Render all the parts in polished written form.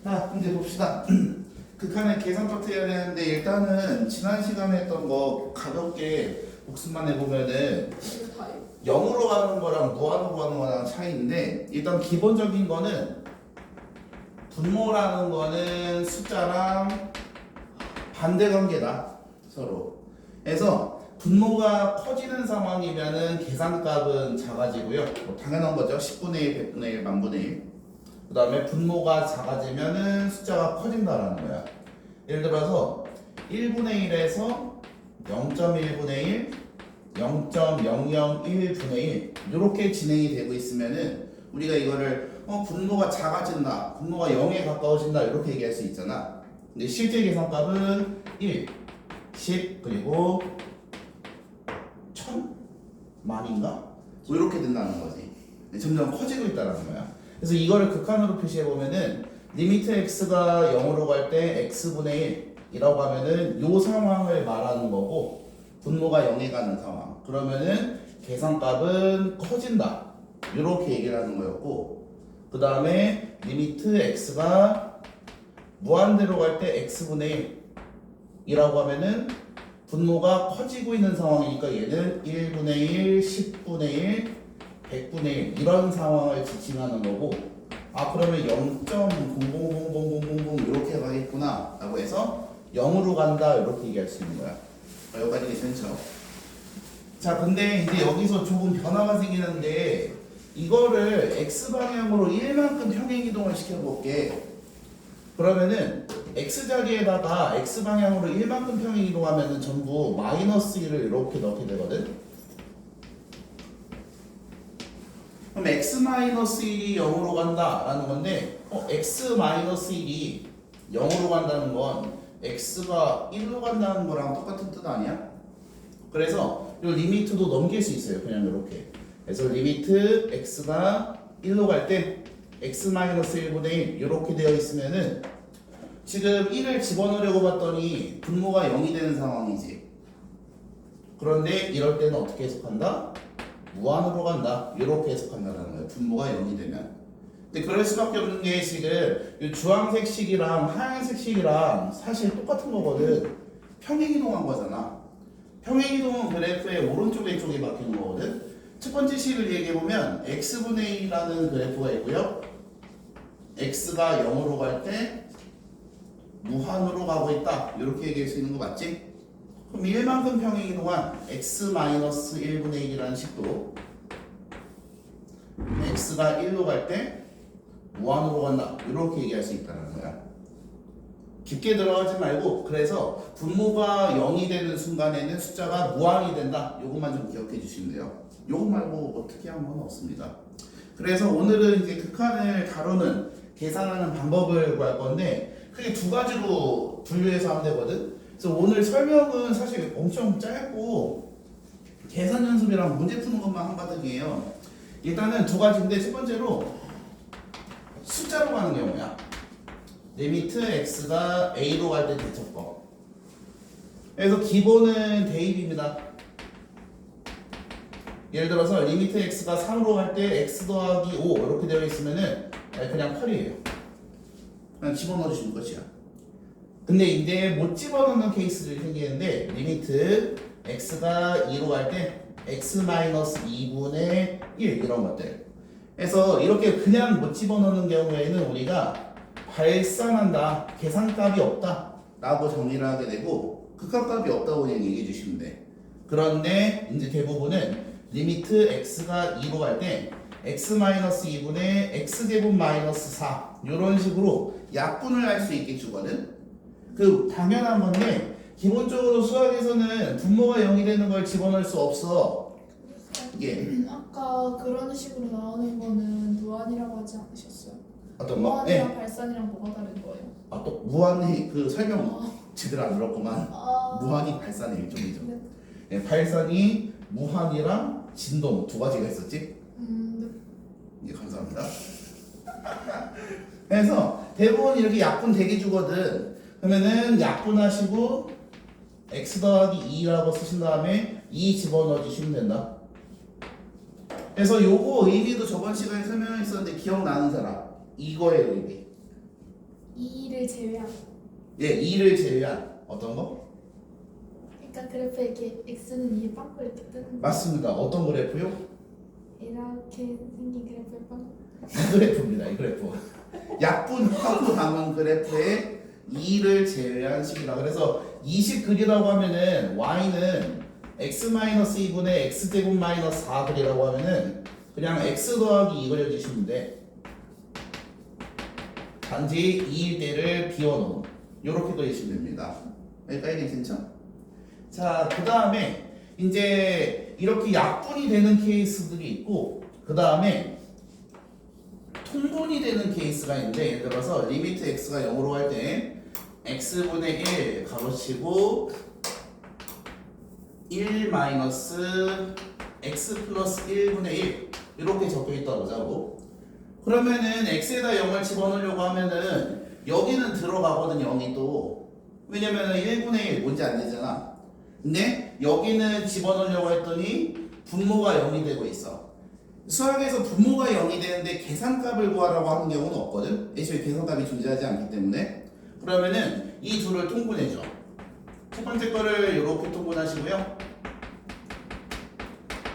자, 이제 봅시다. 극한의 계산 파트 해야 되는데 일단은 지난 시간에 했던 거 가볍게 복습만 해보면은 0으로 가는 거랑 무한으로 가는 거랑 차이인데 일단 기본적인 거는 분모라는 거는 숫자랑 반대 관계다 서로. 그래서 분모가 커지는 상황이면은 계산값은 작아지고요. 뭐 당연한 거죠. 10분의 1, 100분의 1, 만분의 1. 그 다음에 분모가 작아지면은 숫자가 커진다라는 거야. 예를 들어서 1분의 1에서 0.1분의 1, 0.001분의 1 이렇게 진행이 되고 있으면은 우리가 이거를 분모가 작아진다, 분모가 0에 가까워진다 이렇게 얘기할 수 있잖아. 근데 실제 계산값은 1, 10 그리고 1000? 만인가? 뭐 이렇게 된다는 거지. 점점 커지고 있다는 거야. 그래서 이거를 극한으로 표시해 보면은 리미트 x가 0으로 갈 때 x분의 1이라고 하면은 요 상황을 말하는 거고, 분모가 0에 가는 상황 그러면은 계산값은 커진다 이렇게 얘기를 하는 거였고, 그 다음에 리미트 x가 무한대로 갈 때 x분의 1이라고 하면은 분모가 커지고 있는 상황이니까 얘는 1분의 1, 10분의 1, 100분의 1 이런 상황을 지칭하는 거고, 아 그러면 0.000000 이렇게 가겠구나 라고 해서 0으로 간다 이렇게 얘기할 수 있는 거야. 여기까지 괜찮죠? 자 근데 이제 여기서 조금 변화가 생기는데, 이거를 x방향으로 1만큼 평행이동을 시켜볼게. 그러면은 x자리에다가 x방향으로 1만큼 평행이동하면은 전부 마이너스 1을 이렇게 넣게 되거든. 그럼 x-1이 0으로 간다라는 건데, x-1이 0으로 간다는 건 x가 1로 간다는 거랑 똑같은 뜻 아니야? 그래서 이 리미트도 넘길 수 있어요. 그냥 이렇게. 그래서 리미트 x가 1로 갈 때 x-1분의 1 이렇게 되어 있으면은 지금 1을 집어넣으려고 봤더니 분모가 0이 되는 상황이지. 그런데 이럴 때는 어떻게 해석한다? 무한으로 간다 이렇게 해석한다는 거예요. 분모가 0이 되면. 근데 그럴 수밖에 없는 게 지금 이 주황색 식이랑 하얀색 식이랑 사실 똑같은 거거든. 평행이동한 거잖아. 평행이동은 그래프의 오른쪽 왼쪽에 바뀌는 거거든. 첫 번째 식을 얘기해보면 x분의 1이라는 그래프가 있고요, x가 0으로 갈 때 무한으로 가고 있다 이렇게 얘기할 수 있는 거 맞지? 그럼 1만큼 평행이동한 x-1분의 1이라는 식도 x가 1로 갈 때 무한으로 간다 이렇게 얘기할 수 있다는 거야. 깊게 들어가지 말고, 그래서 분모가 0이 되는 순간에는 숫자가 무한이 된다 요것만 좀 기억해 주시면 돼요. 요거 말고 뭐 특이한 건 없습니다. 그래서 오늘은 이제 극한을 다루는 계산하는 방법을 구할 건데 크게 두 가지로 분류해서 하면 되거든. 그래서 오늘 설명은 사실 엄청 짧고 계산 연습이랑 문제 푸는 것만 한바탕이에요. 일단은 두 가지인데, 첫 번째로 숫자로 가는 경우야. 리미트 x가 a로 갈 때 대처법. 그래서 기본은 대입입니다. 예를 들어서 리미트 x가 3으로 갈 때 x 더하기 5 이렇게 되어 있으면은 그냥 8이에요. 그냥 집어넣어 주시는 것이야. 근데 이제 못 집어넣는 케이스들이 생기는데, 리미트 x가 2로 갈 때 x-2분의 1 이런 것들. 그래서 이렇게 그냥 못 집어넣는 경우에는 우리가 발산한다, 계산값이 없다 라고 정리를 하게 되고, 극한값이 없다고 그냥 얘기해 주시면 돼. 그런데 이제 대부분은 리미트 x가 2로 갈 때 x-2분의 x제곱 마이너스 4 이런 식으로 약분을 할 수 있게 주거든. 그 당연한 건데, 기본적으로 수학에서는 분모가 0이 되는 걸 집어넣을 수 없어. 이게 아까 그런 식으로 나오는 거는 무한이라고 하지 않으셨어요? 어떤 거? 무한이랑 네. 발산이랑 뭐가 다른 거예요? 아, 또 무한히 그 설명 제대로 안 들었구만. 아, 무한히 발산의 일종이죠. 네. 네, 발산이 무한이랑 진동 두 가지가 있었지. 네. 예, 감사합니다. 그래서 대부분 이렇게 약분 되게 주거든. 그러면은 약분하시고 x 더하기 2라고 쓰신 다음에 2 집어넣어 주시면 된다. 그래서 요거 의미도 저번 시간에 설명했었는데 기억나는 사람, 이거의 의미. 2를 제외한. 예, 2를 제외한 어떤 거? 그러니까 그래프에 이렇게 x는 2에 빵꾸 이렇게 뜨는 거. 맞습니다. 어떤 그래프요? 이렇게 생긴 그래프에 빵꾸. 이 그래프입니다. 이 그래프. 약분하고 남은 그래프에 2를 제외한 식이다. 그래서 이식 그리라고 하면은 y는 x-2분의 x제곱 마이너스 4 그리라고 하면은 그냥 x 더하기 2 그려주시면 돼. 단지 2일 때를 비워놓은 요렇게 그리시면 됩니다. 여기까지 괜찮죠? 자, 그 다음에 이제 이렇게 약분이 되는 케이스들이 있고, 그 다음에 통분이 되는 케이스가 있는데, 예를 들어서 리미트 x가 0으로 갈 때 x분의 1 가로치고 1 마이너스 x 플러스 1분의 1 이렇게 적혀 있다 보자고. 그러면은 x에다 0을 집어넣으려고 하면은 여기는 들어가거든. 0이 또 왜냐면은 1분의 1 뭔지 안 되잖아. 근데 여기는 집어넣으려고 했더니 분모가 0이 되고 있어. 수학에서 분모가 0이 되는데 계산값을 구하라고 하는 경우는 없거든. 애초에 계산값이 존재하지 않기 때문에. 그러면은 이 둘을 통분해줘. 첫 번째 거를 이렇게 통분하시고요.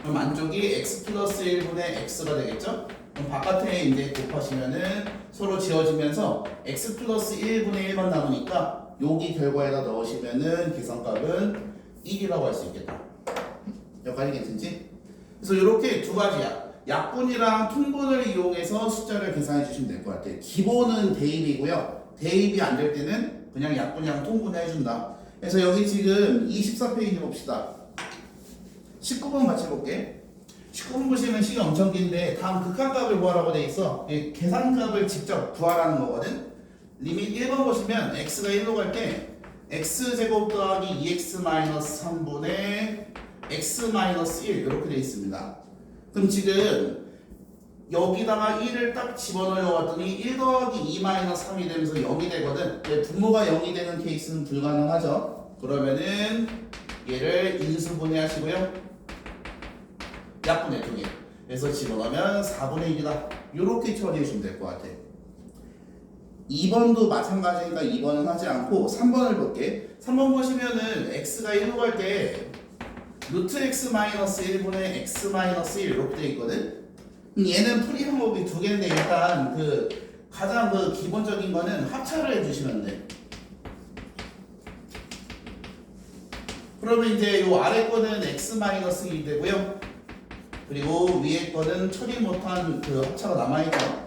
그럼 안쪽이 x 플러스 1분의 x가 되겠죠? 그럼 바깥에 이제 곱하시면은 서로 지워지면서 x 플러스 1분의 1만 남으니까 여기 결과에다 넣으시면은 계산값은 1이라고 할 수 있겠다. 여기까지 괜찮지? 그래서 이렇게 두 가지야. 약분이랑 통분을 이용해서 숫자를 계산해 주시면 될 것 같아요. 기본은 대입이고요. 대입이 안 될 때는 그냥 약분이랑 통분을 해준다. 그래서 여기 지금 24페이지 봅시다. 19번 같이 볼게. 19번 보시면 시가 엄청 긴데 다음 극한값을 구하라고 돼 있어. 계산값을 직접 구하라는 거거든. 리밋 1번 보시면 x가 1로 갈 때 x제곱 더하기 2x-3분의 x-1 이렇게 돼 있습니다. 그럼 지금 여기다가 1을 딱 집어넣으려고 했더니 1 더하기 2-3이 되면서 0이 되거든. 분모가 0이 되는 케이스는 불가능하죠. 그러면은 얘를 인수분해 하시고요. 약분해 2개. 그래서 집어넣으면 4분의 1이다. 이렇게 처리해 주면 될 것 같아. 2번도 마찬가지니까 2번은 하지 않고 3번을 볼게. 3번 보시면은 x가 1로 갈 때 루트 x-1분의 x-1 이렇게 돼 있거든. 얘는 풀이 방법이 두 개인데 일단 그 가장 그 기본적인 거는 합차를 해주시면 돼. 그러면 이제 요 아래 거는 x-1이 되고요. 그리고 위에 거는 처리 못한 그 합차가 남아있죠.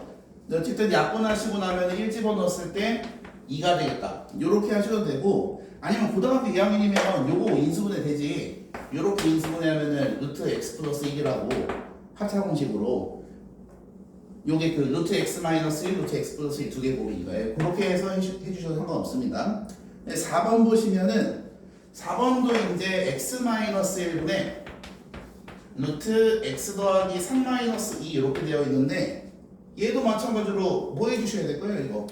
어쨌든 약분하시고 나면 1 집어넣었을 때 2가 되겠다. 요렇게 하셔도 되고, 아니면 고등학교 2학년이면 요거 인수분해 되지. 요렇게 인수분해 하면은 루트 x 플러스 1이라고 합차 공식으로 요게 그 루트 x 마이너스 1, 루트 x 플러스 1 두 개 곱인 거예요. 그렇게 해서 해주셔도 상관없습니다. 4번 보시면은 4번도 이제 x 마이너스 1분의 루트 x 더하기 3 마이너스 2 이렇게 되어 있는데 얘도 마찬가지로 뭐 해주셔야 될까요? 이거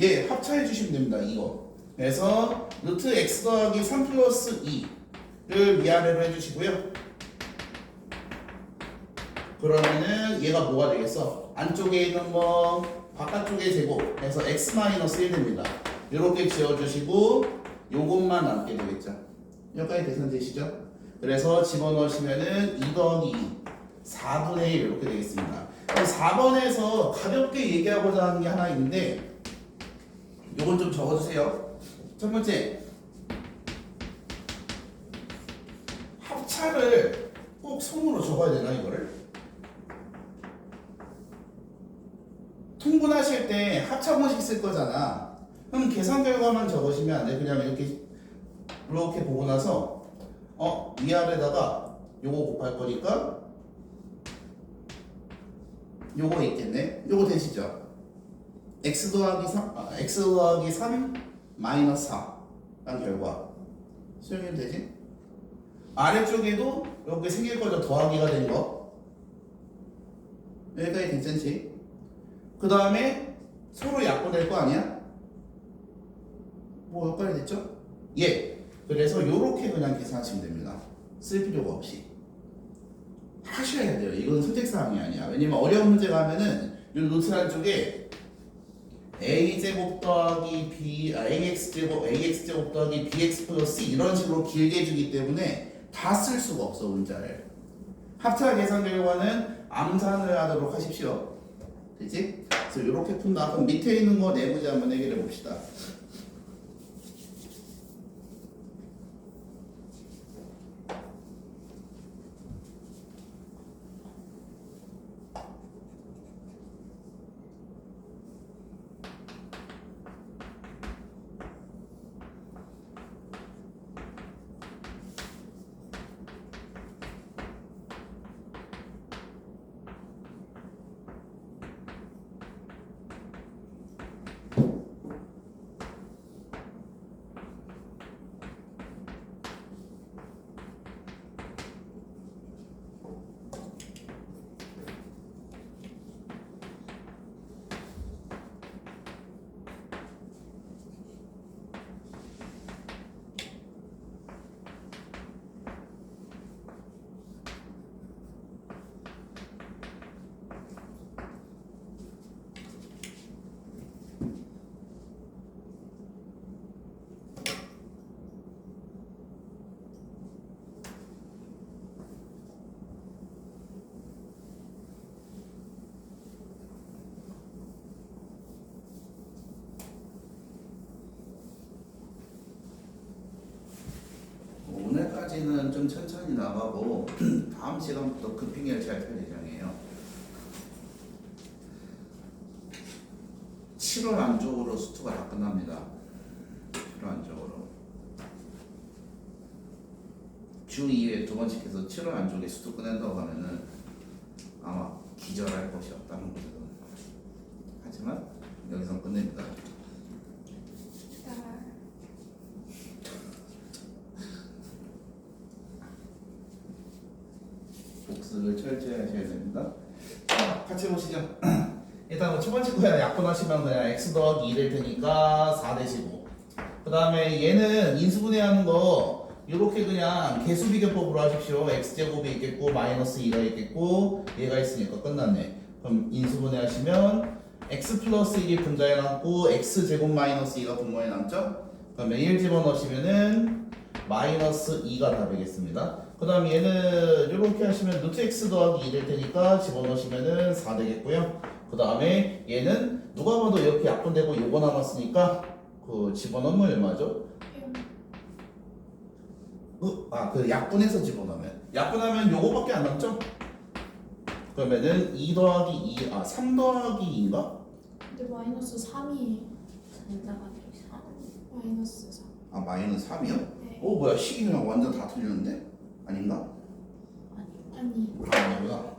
예, 합차해 주시면 됩니다. 이거. 그래서 루트 x 더하기 3 플러스 2를 위아래로 해주시고요. 그러면은 얘가 뭐가 되겠어? 안쪽에 있는 거 바깥쪽에 제곱 해서 x-1 됩니다. 이렇게 지어주시고 요것만 남게 되겠죠. 여기까지 계산되시죠? 그래서 집어넣으시면은 2 더하기 2 4분의 1 이렇게 되겠습니다. 그럼 4번에서 가볍게 얘기하고자 하는 게 하나 있는데 요건 좀 적어주세요. 첫 번째, 합차를 꼭 손으로 적어야 되나 이거를? 통분하실 때 합차 공식 쓸 거잖아. 그럼 계산 결과만 적으시면 안 돼. 그냥 이렇게 보고 나서 위아래다가 요거 곱할 거니까 요거 있겠네. 요거 되시죠? x 더하기 3 마이너스 4란 결과 수용해도 되지? 아래쪽에도 이렇게 생길 거죠. 더하기가 된 거. 여기까지 괜찮지? 그 다음에 서로 약분될 거 아니야? 뭐 여기까지 됐죠? 예. 그래서 요렇게 그냥 계산하시면 됩니다. 쓸 필요가 없이 하셔야 돼요. 이건 선택사항이 아니야. 왜냐면 어려운 문제 가면은 요 노트 안쪽에 a제곱 더하기 ax제곱 더하기 bx 플러스 c 이런 식으로 길게 주기 때문에 다 쓸 수가 없어 문자를. 합차 계산 결과는 암산을 하도록 하십시오. 되지? 그래서 이렇게 푼다. 그럼 밑에 있는 거 네 문제 한번 해결해 봅시다. 오늘까지는 좀 천천히 나가고 다음 시간부터 급행 열차를 탈 예정이에요. 7월 안쪽으로 수투가 다 끝납니다. 7월 안쪽으로. 주 2회 두 번씩 해서 7월 안쪽에 수투 끝낸다고 하면은 아마 기절할 것이 없다는 거죠. 하지만 여기서 끝냅니다. 복습을 철저히 하셔야 됩니다. 자, 같이 보시죠. 일단 첫 번째 거야 약분하시면 그냥 x 더하기 2될 테니까 4 대시고, 그 다음에 얘는 인수분해하는 거 이렇게 그냥 개수비교법으로 하십시오. x제곱이 있겠고 마이너스 2가 있겠고 얘가 있으니까 끝났네. 그럼 인수분해 하시면 x 플러스 1이 분자에 남고 x제곱 마이너스 2가 분모에 남죠. 그러면 1 집어넣으시면은 마이너스 2가 답이겠습니다. 그 다음 얘는 이렇게 하시면 루트 x 더하기 2 될 테니까 집어넣으시면은 4 되겠고요. 그 다음에 얘는 누가 봐도 이렇게 약분되고 요거 남았으니까 그 집어넣으면 얼마죠? 그 약분해서 집어넣으면 약분하면 요거밖에 안 남죠? 그러면은 2 더하기 2, 3 더하기 2인가? 근데 마이너스 3이에요. 마이너스 3. 마이너스 3이요? 네. 뭐야 식이랑 완전 다 틀렸는데? 아닌가? 아니. 아니구나.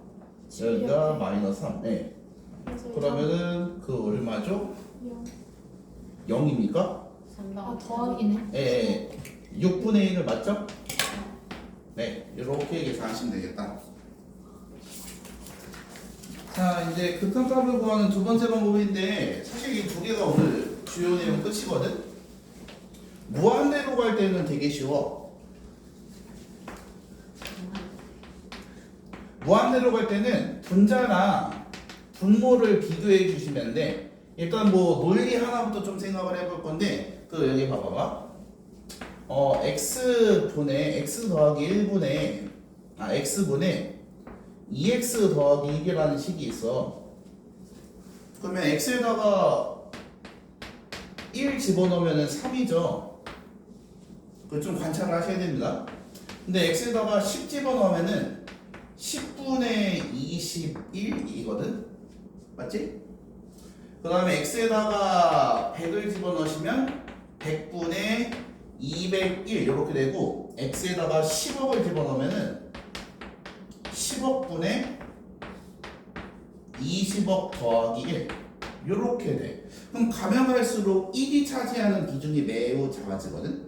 여기가 마이너스 3. 네. 그러면은 그 얼마죠? 0. 0입니까? 더하기네. 예. 6분의 1을 맞죠? 네. 이렇게 계산하시면 되겠다. 자, 이제 극한값을 구하는 두 번째 방법인데 사실 이 두 개가 오늘 주요 내용 끝이거든. 무한대로 갈 때는 되게 쉬워. 무한대로 갈 때는 분자랑 분모를 비교해 주시면 돼. 일단 뭐 논리 하나부터 좀 생각을 해볼 건데 그 여기 봐봐봐. x분의 x 더하기 1분의 x분의 2x 더하기 1이라는 식이 있어. 그러면 x에다가 1 집어넣으면 3이죠. 그걸 좀 관찰을 하셔야 됩니다. 근데 x에다가 10 집어넣으면은 10분의 21이거든? 맞지? 그 다음에 x에다가 100을 집어넣으시면 100분의 201 이렇게 되고 x에다가 10억을 집어넣으면은 10억분의 20억 더하기 1 이렇게 돼. 그럼 가면 갈수록 1이 차지하는 비중이 매우 작아지거든.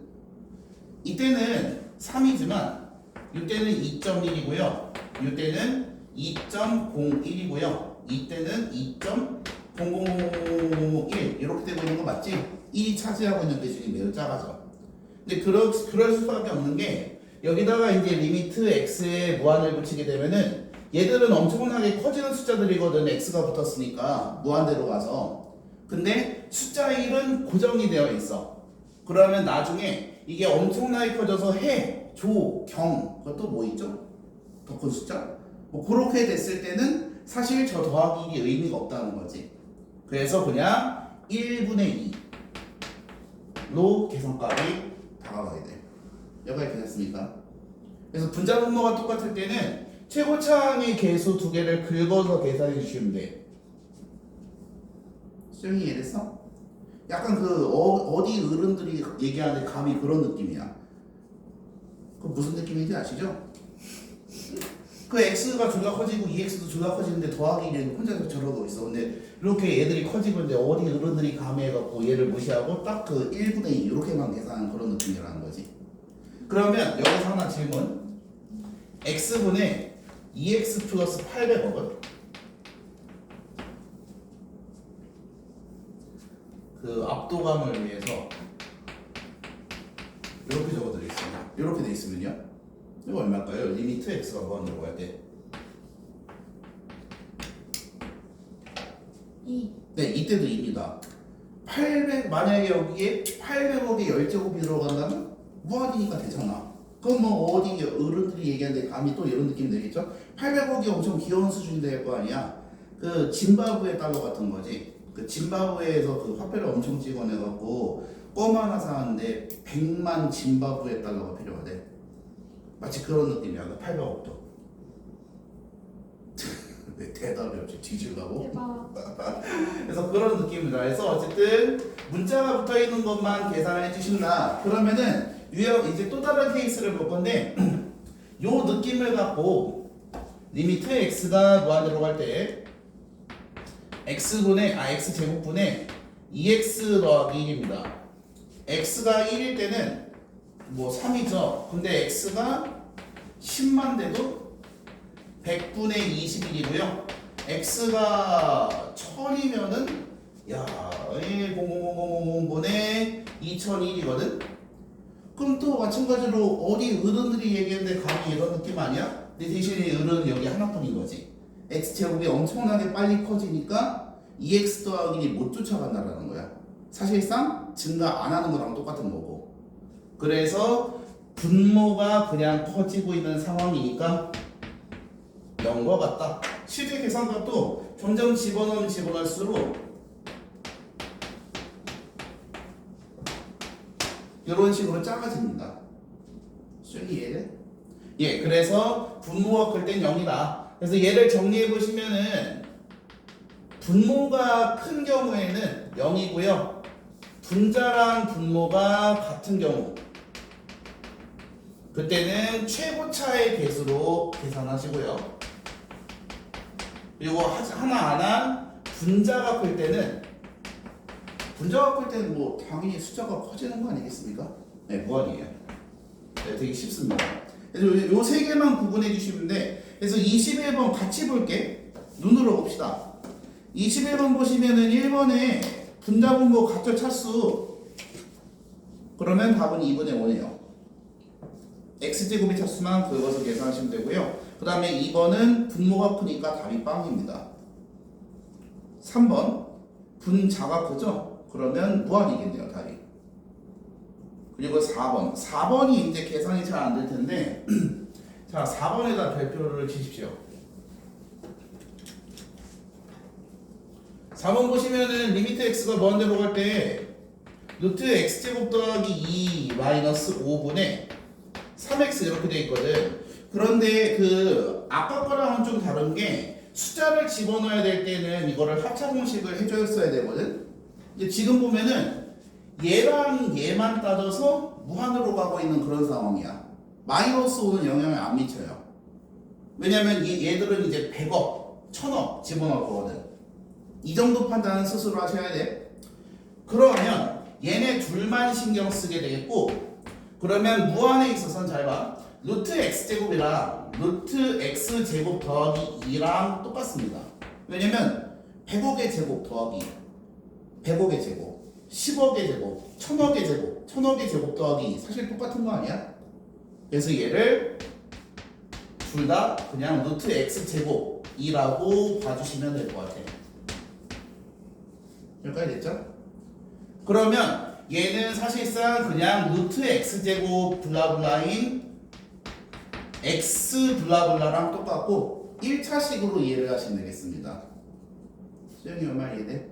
이때는 3이지만 이때는 2.1이고요. 이때는 2.01이고요. 이때는 2.0001 이렇게 되고 있는 거 맞지? 1이 차지하고 있는 비중이 매우 작아져. 근데 그럴 수밖에 없는 게 여기다가 이제 리미트 x에 무한을 붙이게 되면은 얘들은 엄청나게 커지는 숫자들이거든. x가 붙었으니까 무한대로 가서. 근데 숫자 1은 고정이 되어 있어. 그러면 나중에 이게 엄청나게 커져서 해, 조, 경, 그것도 뭐 있죠? 더 큰 숫자? 뭐 그렇게 됐을 때는 사실 저 더하기 1이 의미가 없다는 거지. 그래서 그냥 1분의 2로 계산값이 다가가게 돼. 여기까지 되셨습니까? 그래서 분자 분모가 똑같을 때는 최고차항의 개수 두 개를 긁어서 계산해 주시면 돼. 수정이 이해됐어? 약간 그 어디 어른들이 얘기하는 감이 그런 느낌이야. 그 무슨 느낌인지 아시죠? 그 x가 졸라 커지고 2x도 졸라 커지는데 더하기 1은 혼자서 저러고 있어. 근데 이렇게 얘들이 커지고 있는데 어디 어른들이 감해갖고 얘를 무시하고 딱 그 1분의 2 이렇게만 계산하는 그런 느낌이라는 거지. 그러면 여기서 하나 질문. x분의 2x 플러스 800억은 그 압도감을 위해서 이렇게 적어드려 있습니다. 이렇게 돼 있으면요. 이거 얼마일까요? 리미트 x가 무한대로 갈 때. 2. 네, 이때도 2입니다. 800 만약에 여기에 800억의 10제곱이 들어간다면 무한이니까 되잖아. 그럼 뭐 어디 어른들이 얘기하는데 감이 또 이런 느낌이 들겠죠? 800억이 엄청 귀여운 수준이 될 거 아니야. 그 짐바브웨 달러 같은 거지. 그 짐바브웨에서 그 화폐를 엄청 찍어내갖고 껌 하나 사는데 100만 짐바브웨 달러가 필요하대. 마치 그런 느낌이야. 그 800억도. 왜 대답이 없이 뒤질라고? 대박. 그래서 그런 느낌입니다. 그래서 어쨌든 문자가 붙어 있는 것만 계산을 해주신다. 그러면은 이제 또 다른 케이스를 볼 건데 요 느낌을 갖고 리미트 x가 무한대로 갈 때 x 제곱분의 2x 더하기 1입니다. x가 1일 때는 뭐 3이죠. 근데 x가 10만 돼도 100분의 21이고요. x가 1000이면은 야, 00000분의 2001이거든. 그럼 또 마찬가지로 어디 어른들이 얘기했는데 감히 이런 느낌 아니야? 근데 대신에 어른은 여기 하나뿐인 거지. x제곱이 엄청나게 빨리 커지니까 2x 더하기 1이 못 쫓아간다는 거야. 사실상 증가 안 하는 거랑 똑같은 거고. 그래서 분모가 그냥 커지고 있는 상황이니까 0과 같다. 실제 계산값도 점점 집어넣을수록 이런 식으로 작아집니다. 수정이 이해돼? 예, 그래서 분모가 클 땐 0이다. 그래서 얘를 정리해 보시면은 분모가 큰 경우에는 0이고요. 분자랑 분모가 같은 경우 그때는 최고차의 개수로 계산하시고요. 그리고 하나 안 한 분자가 클 때는 뭐 당연히 숫자가 커지는 거 아니겠습니까? 네, 무한이에요. 네, 되게 쉽습니다. 그래서 요 세 개만 구분해 주시면 돼. 그래서 21번 같이 볼게. 눈으로 봅시다. 21번 보시면은 1번에 분자 분모 각절 차수 그러면 답은 2분의 1이에요. x제곱의 차수만 긁어서 계산하시면 되고요. 그 다음에 2번은 분모가 크니까 답이 빵입니다. 3번 분자가 크죠? 그러면 무한이겠네요, 답이. 그리고 4번이 이제 계산이 잘 안 될 텐데 자, 4번에다 별표를 치십시오. 4번 보시면은 리미트 x가 무한대로 갈 때 루트 x제곱 더하기 2 마이너스 5분의 3x 이렇게 돼 있거든. 그런데 그 아까 거랑은 좀 다른 게 숫자를 집어넣어야 될 때는 이거를 합차공식을 해줬어야 되거든. 근데 지금 보면은 얘랑 얘만 따져서 무한으로 가고 있는 그런 상황이야. 마이너스 5는 영향을 안 미쳐요. 왜냐면 얘들은 이제 100억, 1000억 집어넣을 거거든. 이 정도 판단은 스스로 하셔야 돼. 그러면 얘네 둘만 신경 쓰게 되겠고, 그러면 무한에 있어서는 잘 봐. 루트 x제곱이랑 루트 x제곱 더하기 2랑 똑같습니다. 왜냐면 100억의 제곱 더하기 100억의 제곱 10억의 제곱 1000억의 제곱 1000억의 제곱 더하기 사실 똑같은 거 아니야? 그래서 얘를 둘 다 그냥 루트 x제곱 2라고 봐주시면 될 것 같아요. 여기까지 됐죠? 그러면 얘는 사실상 그냥 루트 x제곱 블라블라인 x 블라블라랑 똑같고 1차식으로 이해를 하시면 되겠습니다. 수영이 얼마 이해돼?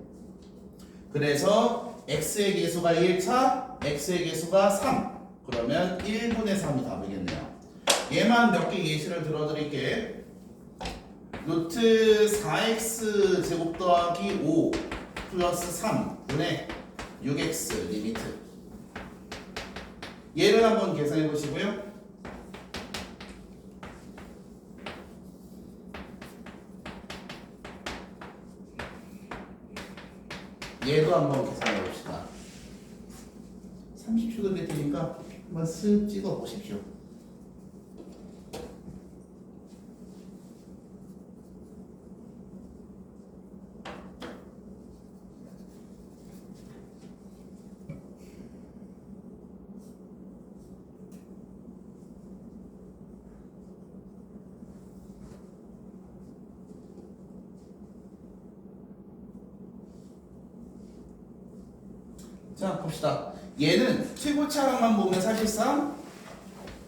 그래서 x의 개수가 1차, x의 개수가 3. 그러면 1분의 3이 답이겠네요. 얘만 몇 개 예시를 들어드릴게. 루트 4x 제곱 더하기 5 플러스 3분의 6x 리미트. 얘를 한번 계산해 보시고요. 얘도 한번 계산해 봅시다. 30초 정도 되니까 한번 쓱 찍어 보십시오. 자 봅시다. 얘는 최고차항만 보면 사실상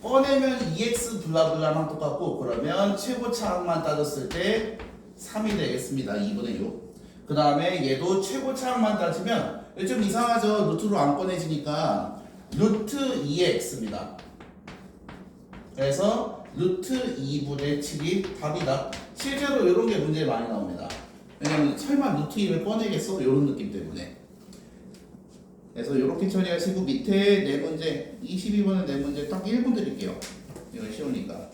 꺼내면 2x 블라블라랑 똑같고 그러면 최고차항만 따졌을 때 3이 되겠습니다. 2분의 6. 그 다음에 얘도 최고차항만 따지면 좀 이상하죠. 루트로 안 꺼내지니까 루트 2x입니다. 그래서 루트 2분의 7이 답이다. 실제로 이런 게 문제에 많이 나옵니다. 왜냐면 설마 루트 2를 꺼내겠어? 이런 느낌 때문에. 그래서 이렇게 처리하시고 밑에 네 문제 22번은 네 문제 딱 1분 드릴게요. 이건 쉬우니까.